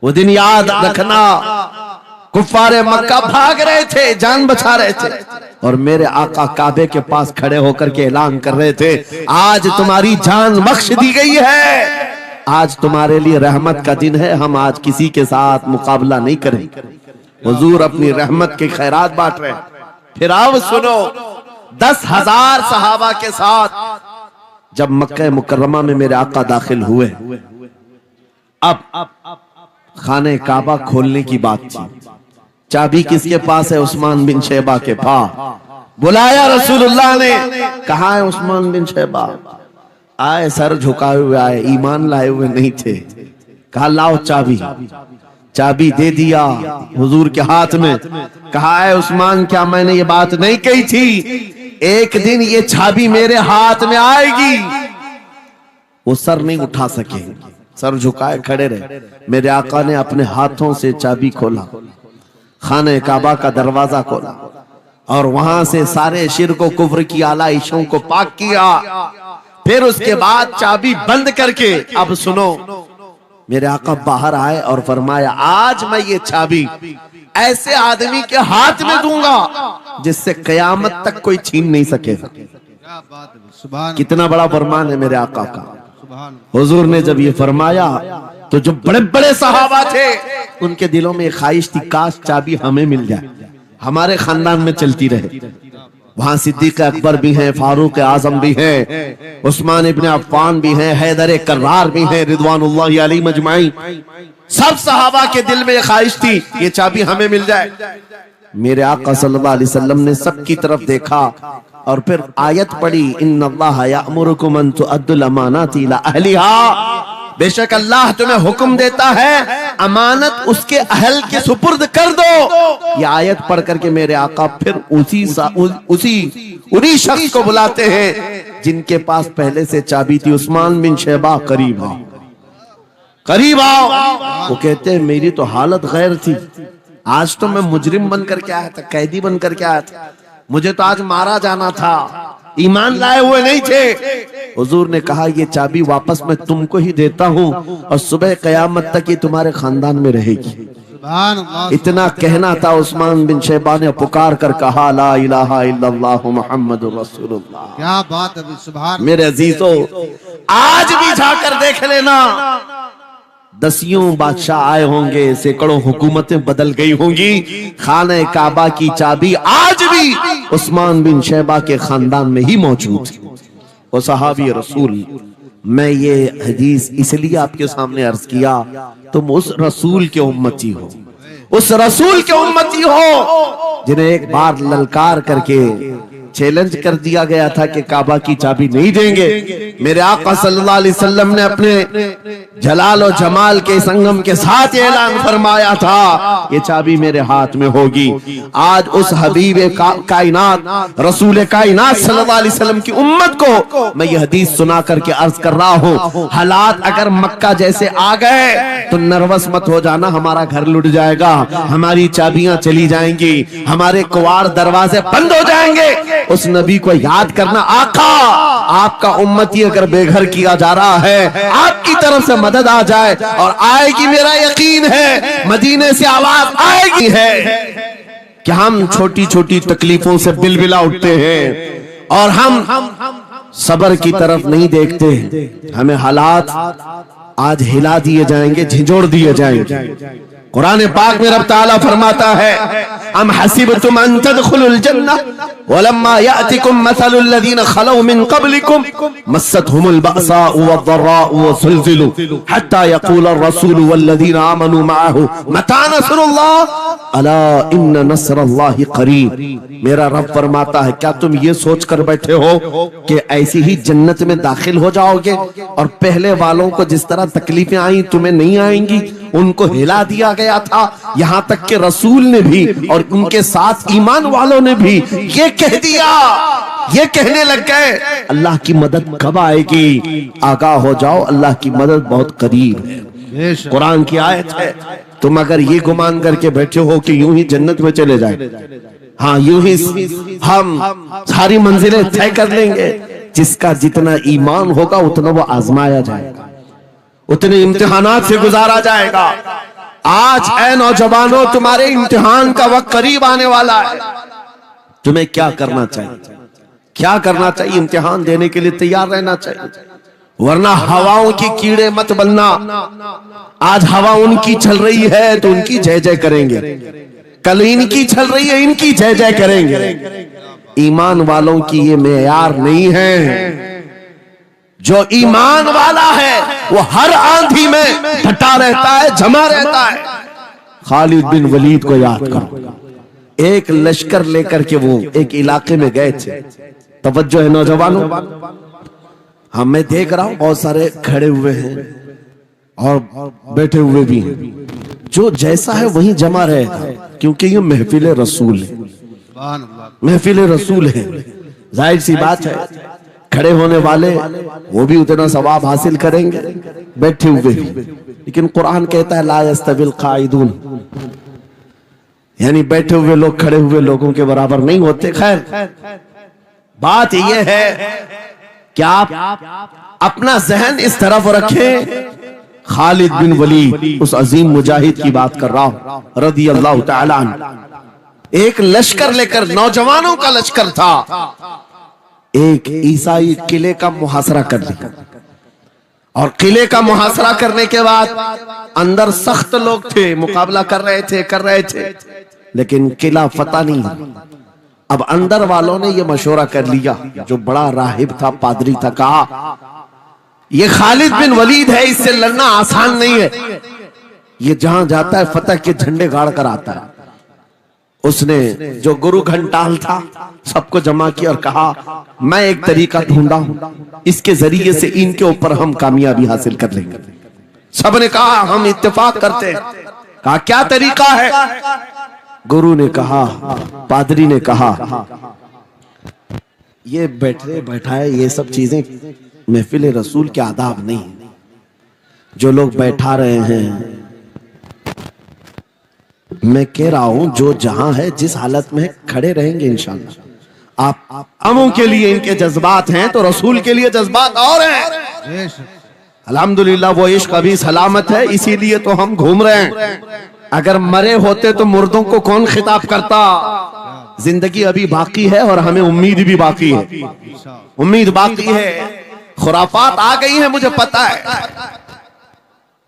वो दिन याद रखना, कुफ्फारे मक्का भाग रहे थे, जान बचा रहे थे, और मेरे आका काबे के पास खड़े होकर के ऐलान कर रहे थे, आज तुम्हारी जान बख्श दी गई है, आज तुम्हारे लिए रहमत का दिन है, हम आज किसी के साथ मुकाबला नहीं करेंगे। हुजूर अपनी रहमत के खैरात बांट रहे। फिर अब सुनो, 10,000 सहाबा के साथ जब मक्का मुकर्रमा में मेरे आका दाखिल हुए, अब खाने काबा खोलने की बात थी। चाबी किसके पास है? उस्मान बिन शैबा के पास। बुलाया रसूलुल्लाह ने, कहा है उस्मान बिन शैबा? आए, सर झुकाए हुए आए, ईमान लाए हुए नहीं थे। कहा लाओ चाबी। चाबी दे दिया हुजूर के हाथ में। कहा है उस्मान, क्या मैंने ये बात नहीं कही थी, एक दिन ये चाबी मेरे हाथ में आएगी। वो सर नहीं उठा सके, सर झुकाए खड़े रहे। मेरे आका ने अपने हाथों से चाबी खोला, खाने काबा का दरवाजा खोला, और वहां से सारे शिर्क व कुफ्र की आलाइशों को पाक किया। फिर उसके बाद चाबी बंद करके, अब सुनो, मेरे आका बाहर आए और फरमाया, आज मैं ये चाबी ऐसे आदमी के हाथ में दूंगा जिससे कयामत तक कोई छीन नहीं सकेगा। कितना बड़ा फरमान है मेरे आका का। हुजूर ने जब ये फरमाया तो जो बड़े बड़े सहाबा थे उनके दिलों में ख्वाहिश थी, काश चाबी हमें मिल जाए, हमारे खानदान में चलती रहे। वहां सिद्दीक अकबर भी हैं, फारूक आजम भी हैं, उस्मान इब्न अफ्फान भी हैं, हैदर कर्रार भी हैं, रिदवानुल्लाहि अलैहि मजमाइन। सब सहाबा के दिल में ख्वाहिश थी ये चाबी हमें मिल जाए। मेरे आका सल्लल्लाहु अलैहि वसल्लम ने सबकी तरफ देखा और फिर आयत पढ़ी, इन्नल्लाह यअमुरुकुम अन तुअद्दुल अमानाति इला अहलिहा, बेशक अल्लाह तुम्हें हुक्म देता है अमानत उसके अहल के सुपुर्द कर दो। ये आयत पढ़ करके मेरे आका फिर उन्हीं शख्स को बुलाते हैं जिनके पास पहले से चाबी थी, उस्मान बिन शैबा, करीब आओ, करीब आओ। वो कहते हैं मेरी तो हालत गैर थी, आज तो मैं मुजरिम बन करके आया था, कैदी बन करके आया था, मुझे तो आज मारा जाना था, ईमान लाए हुए नहीं थे। हुजूर ने कहा ये चाबी वापस मैं तुमको ही देता हूँ और सुबह कयामत तक ये तुम्हारे खानदान में रहेगी। इतना कहना था, उस्मान बिन शैबा ने पुकार कर कहा, ला इलाहा इल्लल्लाह मुहम्मदुर रसूलुल्लाह। क्या बात है, सुभान। मेरे अजीजों, आज भी जाकर देख लेना, दसियों बादशाह आए होंगे, सैकड़ों हुकूमतें बदल गई होंगी, खाने काबा की चाबी आज भी उस्मान बिन शैबा के खानदान में ही मौजूद है। वो सहाबी रसूल। मैं ये हदीस इसलिए आपके सामने अर्ज किया, तुम उस रसूल के उम्मती हो, उस रसूल के उम्मती हो जिन्हें एक बार ललकार करके चैलेंज कर दिया गया था कि काबा की चाबी नहीं देंगे। मेरे आका सल्लल्लाहु अलैहि वसल्लम ने अपने जलाल और जमाल के संगम के साथ ऐलान फरमाया था ये चाबी मेरे हाथ में होगी। आज उस हबीब कायनात रसूल कायनात सल्लल्लाहु अलैहि वसल्लम की उम्मत को मैं ये हदीस सुना करके अर्ज कर रहा हूँ, हालात अगर मक्का जैसे आ गए तो नर्वस मत हो जाना, हमारा घर लुट जाएगा, हमारी चाबियां चली जाएंगी, हमारे कुवाड़ दरवाजे बंद हो जाएंगे। उस नबी को याद करना, आका आपका उम्मती अगर बेघर किया जा रहा है, आपकी तरफ से मदद आ जाए और आएगी, मेरा यकीन है मदीने से आवाज आएगी है कि हम छोटी छोटी तकलीफों से बिलबिला उठते हैं और हम सब्र की तरफ नहीं देखते। हमें हालात आज हिला दिए जाएंगे, झिझोड़ दिए जाएंगे। कुरान पाक में रब ताला फरमाता है, अम हसिबतुम अन तदखुलुल जन्नह वलम्मा यातिकुम मसलुल लज़ीना खलौ मिन क़ब्लिकुम मस्सतहुमुल बअसाउ वद्दर्राउ वज़ुलज़िलू हत्ता यक़ूलर रसूलु वल्लज़ीना आमनू मअहु मता नस्रुल्लाह अला इन्न नस्रल्लाहि क़रीब। मेरा रब फरमाता है, क्या तुम ये सोच कर बैठे हो कि ऐसी ही जन्नत में दाखिल हो जाओगे और पहले वालों को जिस तरह तकलीफें आई तुम्हें नहीं आएंगी? उनको हिला दिया गया था, यहाँ तक कि रसूल ने भी और उनके साथ ईमान वालों ने भी ये कह दिया, ये कहने लग गए अल्लाह की मदद कब आएगी? आगाह हो जाओ, अल्लाह की मदद बहुत करीब है। कुरान की आयत है। तुम अगर ये गुमान करके बैठे हो कि यूं ही जन्नत में चले जाए, हाँ यूं ही हम सारी मंजिलें तय कर लेंगे, जिसका जितना ईमान होगा उतना वो आजमाया जाएगा, उतने इम्तिहानात से गुजारा जाएगा। आज ऐ नौजवानों, तुम्हारे इम्तिहान का वक्त करीब आने वाला है। तुम्हें क्या करना चाहिए? क्या करना चाहिए? इम्तिहान देने के लिए तैयार रहना चाहिए, वरना हवाओं की कीड़े मत बनना। आज हवा उनकी चल रही है तो उनकी जय जय करेंगे, कल इनकी चल रही है इनकी जय जय करेंगे। ईमान वालों की ये मेयार नहीं है। जो ईमान वाला है वो हर आंधी में डटा रहता है, जमा रहता है। खालिद बिन वलीद को याद करो, एक लश्कर लेकर के वो एक इलाके में गए थे। तवज्जो है नौजवानों, हाँ मैं देख रहा हूं बहुत सारे खड़े हुए हैं और बैठे हुए भी हैं। जो जैसा है वहीं जमा रहेगा, क्योंकि ये महफिल रसूल है, महफिल रसूल है। जाहिर सी बात है, खड़े होने वाले वो भी उतना सवाब हासिल करेंगे, बैठे हुए भी। लेकिन कुरान कहता है ला यस्तविल काइदून, यानी बैठे हुए लोग खड़े हुए लोगों के बराबर नहीं होते। खैर, बात यह है कि आप अपना जहन इस तरफ रखें। खालिद बिन वलीद, उस अजीम मुजाहिद की बात कर रहा हूं रदी अल्लाह तआला अन्हु। एक लश्कर लेकर, नौजवानों का लश्कर था, एक ईसाई किले का मुहासरा कर लिया। और किले का मुहासरा करने के बाद अंदर सख्त लोग थे, मुकाबला कर रहे थे, लेकिन किला फतह नहीं। अब अंदर वालों ने यह मशवरा कर लिया, जो बड़ा राहिब था, पादरी था, कहा ये खालिद बिन वलीद है, इससे लड़ना आसान नहीं है। ये जहां जाता है फतह के झंडे गाड़ कर आता है। उसने जो गुरु घंटाल था सबको जमा किया और कहा मैं एक तरीका ढूंढा हूं, इसके जरिए से इनके ऊपर हम कामयाबी हासिल कर लेंगे। सबने कहा हम इत्तेफाक करते हैं। कहा क्या तरीका है? गुरु ने कहा, पादरी ने कहा, ये बैठाए ये सब चीजें महफिल रसूल के आदाब नहीं। जो लोग बैठा रहे हैं, मैं कह रहा हूं जो जहां है, जिस हालत में है, खड़े रहेंगे इंशाअल्लाह। आप अमों के लिए इनके जज्बात हैं तो रसूल के लिए जज्बात और हैं। अल्हम्दुलिल्लाह वो इश्क अभी सलामत है, इसीलिए तो हम घूम रहे हैं। अगर मरे होते तो मुर्दों को कौन खिताब करता? जिंदगी अभी बाकी है और हमें उम्मीद भी बाकी है, उम्मीद बाकी है। खुराफात आ गई है, मुझे पता है,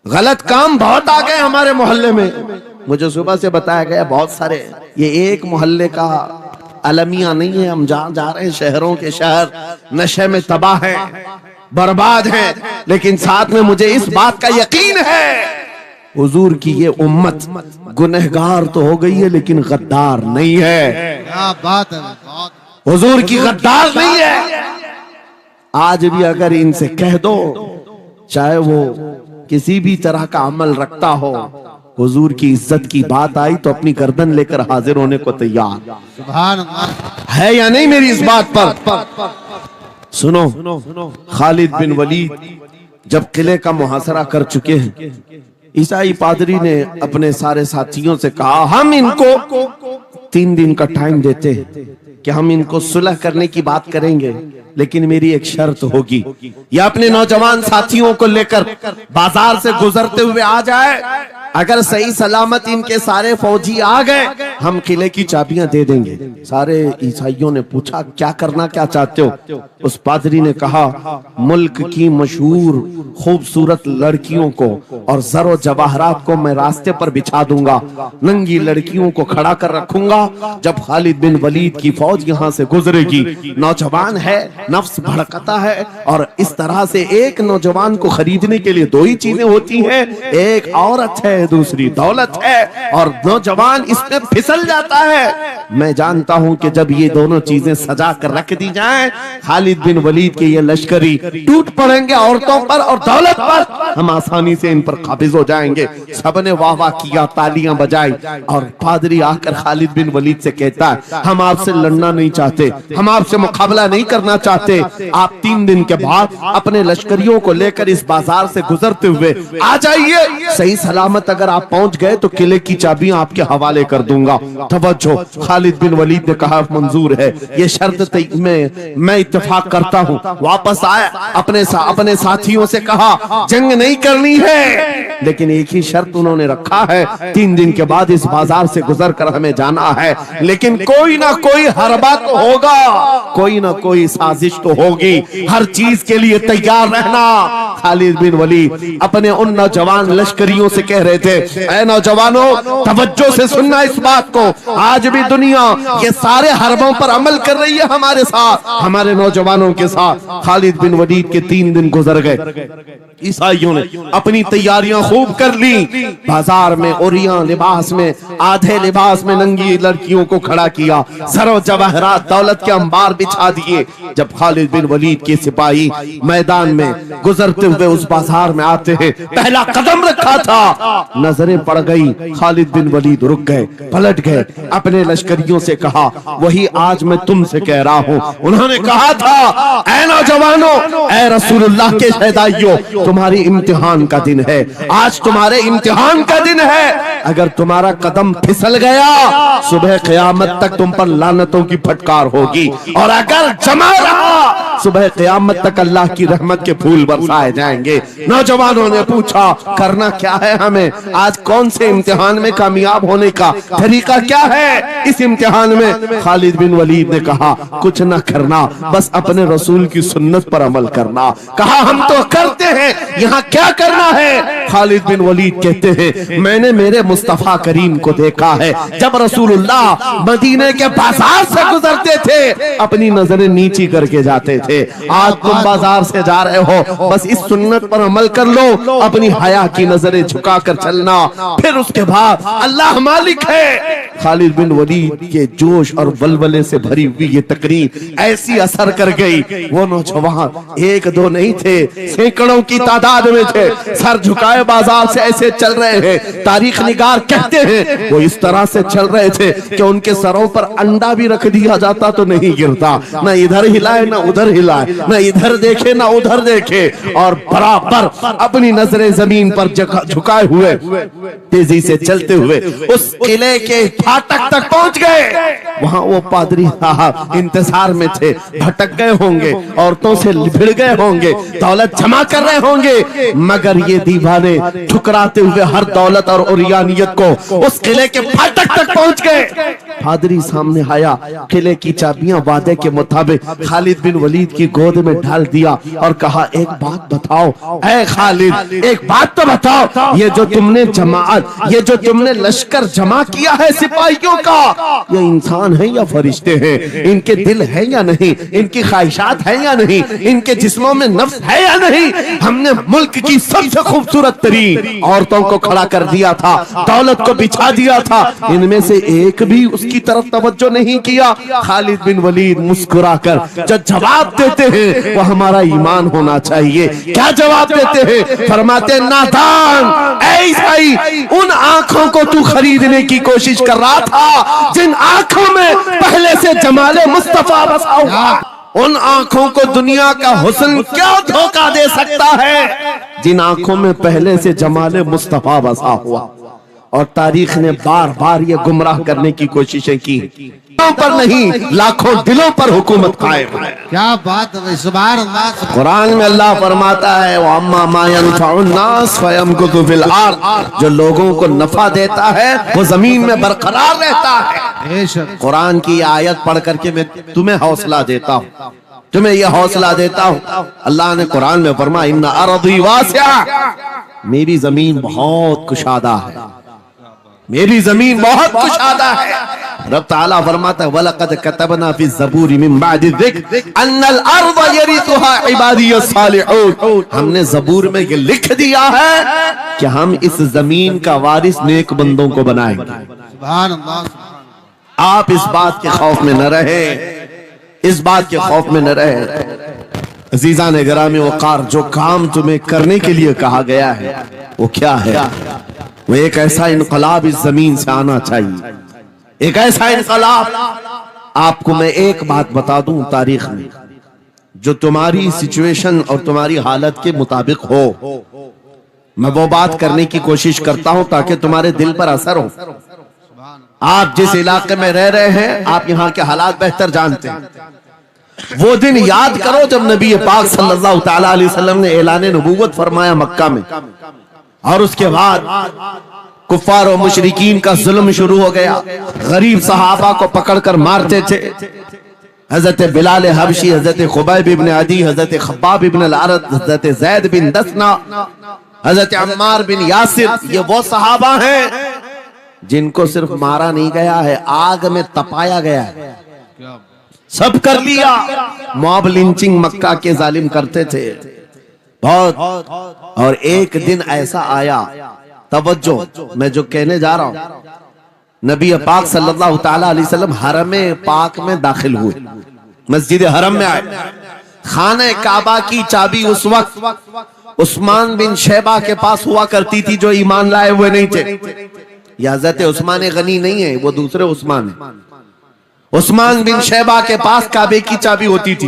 गलत काम बहुत आ गए हमारे मोहल्ले में। मुझे सुबह से बताया गया बहुत सारे, ये एक मोहल्ले का अलमिया नहीं है। हम जहां जा रहे हैं, शहरों के शहर नशे में तबाह हैं, बर्बाद हैं, लेकिन साथ में मुझे इस बात का यकीन है हुजूर की ये उम्मत गुनहगार तो हो गई है लेकिन गद्दार नहीं है। क्या बात है, हुजूर की गद्दार नहीं है। आज भी अगर इनसे कह दो, चाहे वो किसी भी तरह का अमल रखता हो, हुजूर की इज्जत की बात आई तो अपनी गर्दन लेकर हाजिर होने को तैयार। सुभान अल्लाह है या नहीं मेरी इस बात पर? सुनो, खालिद बिन वलीद जब किले का मुहासरा कर चुके हैं, ईसाई पादरी ने अपने सारे साथियों से कहा हम इनको 3 दिन का टाइम देते हैं कि हम इनको सुलह करने की बात करेंगे, लेकिन मेरी एक शर्त होगी। या अपने नौजवान साथियों को लेकर बाजार से गुजरते हुए आ जाए, अगर सही सलामत इनके सारे फौजी आ गए, हम किले की चाबियां दे देंगे। सारे ईसाइयों ने पूछा क्या करना, क्या चाहते हो? उस पादरी ने कहा मुल्क की मशहूर खूबसूरत लड़कियों को और जरो जवाहरात को मैं रास्ते पर बिछा दूंगा, नंगी लड़कियों को खड़ा कर रखूंगा। जब खालिद बिन वलीद की फौज यहाँ से गुजरेगी, नौजवान है, नफ्स भड़कता है, और इस तरह से एक नौजवान को खरीदने के लिए 2 ही चीजें होती हैं, एक औरत है, दूसरी दौलत है, और नौजवान इसमें फिसल जाता है। मैं जानता हूं कि जब ये दोनों चीजें सजा कर रख दी जाएं, खालिद बिन वलीद के ये लश्करी टूट पड़ेंगे औरतों पर और दौलत पर, हम आसानी से इन पर काबिज हो जाएंगे। सबने वाह वाह किया, तालियां बजाई, और पादरी आकर खालिद बिन वलीद से कहता है हम आपसे लड़ना नहीं चाहते, हम आपसे मुकाबला नहीं करना चाहते। आप 3 दिन के बाद अपने लश्करियों को लेकर इस बाजार से गुजरते हुए आ जाइए। सही सलामत अगर आप पहुंच गए तो किले की चाबियां आपके हवाले कर दूंगा। तवज्जो, खालिद बिन वलीद ने कहा मंजूर है, ये शर्त मैं इत्तेफाक करता हूँ। वापस आए, अपने साथियों से कहा जंग नहीं करनी है, लेकिन एक ही शर्त उन्होंने रखा है, 3 दिन के बाद इस बाजार से गुजर कर हमें जाना है, लेकिन कोई ना कोई हरबा तो होगा, कोई ना कोई साजिश तो होगी, हर चीज के लिए तैयार रहना। खालिद बिन वलीद अपने उन नौजवान लश्करियों से कह रहे थे, ऐ नौजवानों, तवज्जो से सुनना इस बात को, आज भी दुनिया ये सारे हरबों पर अमल कर रही है हमारे साथ, हमारे नौजवानों के साथ। खालिद बिन वलीद के 3 दिन गुजर गए, ईसाइयों ने अपनी तैयारियां खूब कर ली, बाजार में ओरियां लिबास में, आधे लिबास में नंगी लड़कियों को खड़ा किया, सरो जवाहरात दौलत के अंबार बिछा दिए। जब खालिद बिन वलीद के सिपाही मैदान में गुजरते हुए उस बाजार में आते हैं, पहला कदम रखा था, नजरें पड़ गई, खालिद बिन वलीद रुक गए, पलट गए, अपने लश्करियों से कहा वही आज मैं तुमसे कह रहा हूँ। उन्होंने कहा था, ऐ नौजवानों, ऐ रसूलुल्लाह के शहदाइयों, तुम्हारी इम्तिहान का दिन है, आज तुम्हारे इम्तिहान का दिन है। अगर तुम्हारा कदम फिसल गया, सुबह क़यामत तक तुम पर लानतों की फटकार होगी, और अगर जमा रहा, सुबह क़यामत तक अल्लाह की रहमत के फूल बरसाए जाएंगे। नौजवानों ने पूछा करना क्या है हमें, आज कौन से इम्तिहान में कामयाब होने का तरीका क्या है इस इम्तिहान में? खालिद बिन वलीद ने कहा कुछ न करना, बस अपने रसूल की सुन्नत पर अमल करना। कहा हम तो करते हैं, यहाँ क्या करना है? खालिद बिन वलीद कहते हैं मैंने मेरे मुस्तफा करीम को देखा है, जब रसूलुल्लाह मदीने के बाजार से गुजरते थे अपनी नजरें नीची करके जाते थे, आज तुम बाजार से जा रहे हो, बस इस सुन्नत पर अमल कर लो, अपनी हया की नजरें झुकाकर चलना, फिर उसके बाद अल्लाह मालिक है। खालिद बिन वलीद के जोश और वलवले से भरी हुई ये तकरीर ऐसी असर कर गई, वो नौजवान 1-2 नहीं थे, सैकड़ों की तादाद में थे, सर झुकाए बाजार से ऐसे चल रहे हैं। तारीख निगार कहते हैं वो इस तरह से चल रहे थे कि उनके सरों पर अंडा भी रख दिया जाता तो नहीं गिरता, न इधर हिलाए न उधर हिलाए, न इधर देखे न उधर देखे, और बराबर अपनी नजरें जमीन पर झुकाए हुए तेजी से चलते हुए उस किले के फाटक तक पहुंच गए। वहां वो पादरी साहब इंतजार में थे, भटक गए होंगे, औरतों से भिड़ गए होंगे, दौलत जमा कर रहे होंगे, मगर ये दीवाने ठुकराते हुए हर दौलत और उरियानियत को उस किले के फाटक तक पहुंच गए। पादरी सामने आया, किले की चाबियां वादे के मुताबिक खालिद बिन वलीद की गोद में डाल दिया और कहा एक बात बताओ ऐ खालिद, एक बात तो बताओ, ये जो तुमने जमात, ये जो तुमने लश्कर जमा किया है सिपाहियों का, ये इंसान है या फरिश्ते हैं? इनके दिल है या नहीं? इनकी ख्वाहिशात है या नहीं? इनके जिस्मों में नफ्स है या नहीं? हमने मुल्क की सबसे खूबसूरत तरीन औरतों को खड़ा कर दिया था, दौलत को बिछा दिया था, इनमें से एक भी उसकी तरफ तवज्जो नहीं किया। खालिद बिन वलीद मुस्कुराकर जो जवाब देते हैं वो हमारा ईमान होना चाहिए। क्या जवाब देते हैं? फरमाते नादान, ऐसी उन आंखों को तू खरीदने की कोशिश कर रहा था जिन आंखों में पहले से जमाले मुस्तफा बसा हुआ। उन आंखों को दुनिया का हुस्न क्या धोखा दे सकता है जिन आंखों में पहले से जमाले मुस्तफा बसा हुआ। और तारीख ने बार बार ये गुमराह करने की कोशिशें की, पर नहीं लाखों दिलों पर हुकूमत कायम है। क्या बात है, सुभान अल्लाह। कुरान में अल्लाह फरमाता है वअम्मा मा यनफउन्नास फयमकुतु फिल अर्द, जो लोगों को नफा देता है वो जमीन में बरकरार रहता है। कुरान की आयत पढ़ करके मैं तुम्हें हौसला देता हूँ, तुम्हें यह हौसला देता हूँ। अल्लाह ने कुरान में फरमाया इन्ना अर्दी वासिआ, मेरी जमीन बहुत कुशादा है, मेरी जमीन बहुत कुशादा है। रब ताला फरमाता है वलक़द कतबना फी ज़बूरी मिन बादि ज़िक्र अन्नल अर्ज़ यरिथुहा इबादियस सालिहून, हमने ज़बूर में ये लिख दिया है कि हम इस जमीन का वारिस नेक बंदों को बनाएंगे। सुभान अल्लाह। आप इस बात के खौफ में न रहे, इस बात के खौफ में न रहे। अजीज़ान गिरामी वक़ार, जो काम तुम्हें करने के लिए कहा गया है वो क्या है? वो एक ऐसा इनकलाब इस जमीन से आना चाहिए, एक ऐसा इनकलाब। आपको मैं एक बात बता दूं, तारीख में जो तुम्हारी सिचुएशन और तुम्हारी हालत के मुताबिक हो, मैं वो बात करने की कोशिश करता हूं ताकि तुम्हारे दिल पर असर हो। आप जिस इलाके में रह रहे हैं आप यहाँ के हालात बेहतर जानते हैं। वो दिन याद करो जब नबी पाक सल्लल्लाहु ताला अलैहि वसल्लम ने ऐलान नबूवत फरमाया मक्का में, और उसके बाद कुफ्फार और मुशरिकीन का जुल्म शुरू हो गया। गरीब सहाबा को पकड़कर मारते थे। हजरत बिलाल हबशी, हजरत खुबैब इब्न अदी, हजरत खब्बाब इब्न अल-अरद, हजरत जैद बिन दसना, हजरत अम्मार बिन यासिर, ये वो सहाबा हैं जिनको सिर्फ मारा नहीं गया है, आग में तपाया गया है। सब कर लिया। मॉब लिंचिंग मक्का के जालिम करते थे बहुत। और एक दिन ऐसा आया, तवज्जो मैं जो कहने जा रहा हूं, नबी पाक सल्लल्लाहु ताला अलैहि वसल्लम हरम पाक में दाखिल हुए, मस्जिद हरम में आए। खाने काबा की चाबी उस वक्त उस्मान बिन शैबा के पास हुआ करती थी, जो ईमान लाए हुए नहीं थे। यह हज़रत उस्मान गनी नहीं है, वो दूसरे उस्मान है। उस्मान बिन शैबा के पास काबे की चाबी होती थी।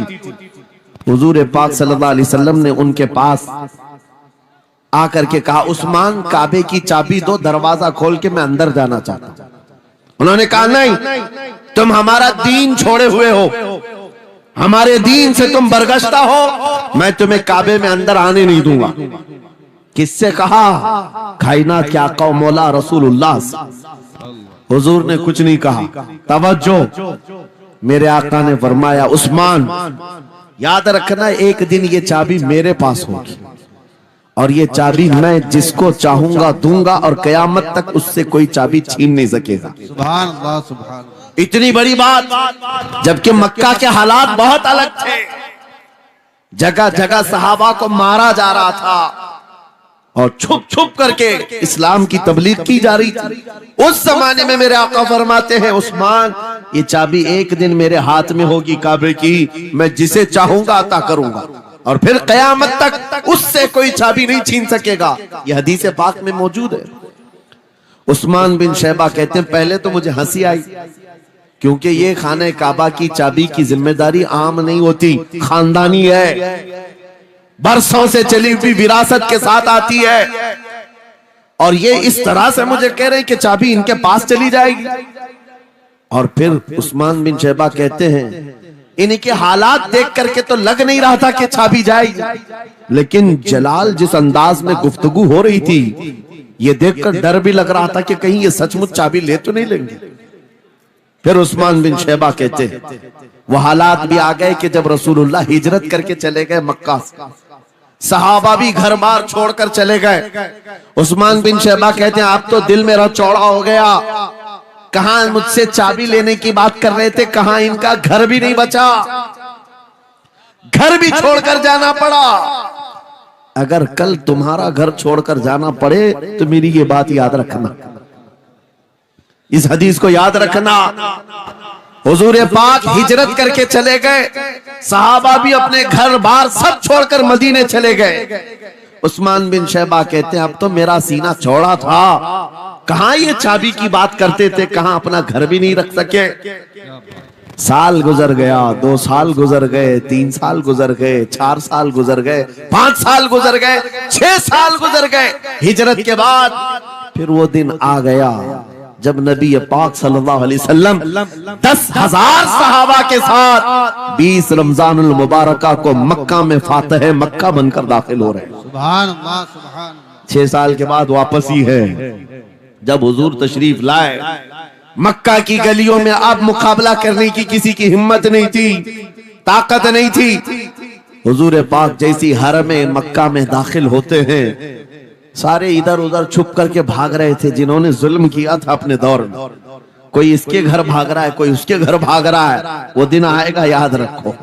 हुजूर पाक सल्लल्लाहु अलैहि वसल्लम ने उनके पास आकर के कहा, उस्मान काबे की चाबी दो, दरवाजा खोल के मैं अंदर जाना चाहता हूं। उन्होंने कहा नहीं, तुम हमारा दीन छोड़े हुए हो, हमारे दीन से तुम बरगश्ता हो, मैं तुम्हें काबे में अंदर आने नहीं दूंगा। किससे कहा? कायनात के आका मौला रसूलुल्लाह से। हुजूर ने कुछ नहीं कहा। तवज्जो, मेरे आका ने फरमाया, उस्मान याद रखना, एक दिन ये चाबी मेरे पास होगी और ये चाबी मैं जिसको चाहूंगा दूंगा और कयामत तक उससे कोई चाबी छीन नहीं सकेगा। सुभान अल्लाह, सुभान अल्लाह। इतनी बड़ी बात, जबकि मक्का के हालात बहुत अलग थे। जगह जगह सहाबा को मारा जा रहा था और छुप छुप करके इस्लाम की तबलीग की जा रही थी। उस जमाने में मेरे आका फरमाते हैं, उस्मान ये चाबी एक दिन मेरे हाथ में होगी काबे की, मैं जिसे चाहूंगा अता करूंगा और फिर कयामत तक उससे कोई चाबी नहीं छीन सकेगा। यह हदीस पाक में मौजूद है। उस्मान बिन शैबा कहते हैं, पहले तो मुझे हंसी आई, क्योंकि ये खाने काबा की चाबी की जिम्मेदारी आम नहीं होती, खानदानी है, बरसों से चली हुई विरासत के साथ आती है। और ये इस तरह से मुझे कह रहे हैं कि चाबी इनके पास चली जाएगी। और फिर उस्मान बिन शैबा कहते हैं, इनके हालात देख करके तो लग नहीं रहा था कि चाबी जाएगी, लेकिन जलाल जिस अंदाज में गुफ्तगू हो रही थी, ये देखकर डर भी लग रहा था कि कहीं ये सचमुच चाबी ले तो नहीं लेंगे। फिर उस्मान बिन शैबा कहते हैं, वो हालात भी आ गए कि जब रसूलुल्लाह हिजरत करके चले गए मक्का से, सहाबा भी घर बार छोड़कर चले गए। उस्मान बिन शैबा कहते हैं, अब तो दिल मेरा चौड़ा हो गया, कहां मुझसे चाबी लेने की बात कर रहे थे, कहां इनका घर भी नहीं बचा, घर भी छोड़कर जाना पड़ा। अगर कल तुम्हारा घर छोड़कर जाना पड़े तो मेरी ये बात याद रखना, इस हदीस को याद रखना। हुजूर पाक हिजरत करके चले गए, सहाबा भी अपने घर बार सब छोड़कर मदीने चले गए। उस्मान बिन शैबा कहते हैं, अब तो मेरा सीना चौड़ा था, कहां ये चाबी की बात करते थे, कहां अपना घर भी नहीं रख सके। साल गुजर गया, 2 साल गुजर गए, 3 साल गुजर गए, 4 साल गुजर गए, 5 साल गुजर गए, 6 साल गुजर गए। हिजरत के बाद फिर वो दिन आ गया जब नबी पाक सल्लल्लाहु अलैहि वसल्लम 10,000 सहाबा के साथ 20 रमजानुल मुबारका को मक्का में फातह मक्का बनकर दाखिल हो रहे हैं। सुभान अल्लाह, सुभान अल्लाह। 6 साल के बाद वापस ही है, जब हुजूर तशरीफ लाए। मक्का की गलियों में अब मुकाबला करने की किसी की हिम्मत नहीं थी, ताकत नहीं थी। हुजूर पाक जैसी हरम मक्का में दाखिल होते हैं, सारे इधर उधर छुप करके भाग रहे थे जिन्होंने जुल्म किया था अपने दौर में। कोई इसके घर भाग रहा है, कोई उसके घर भाग रहा है। वो दिन आएगा, याद रखो।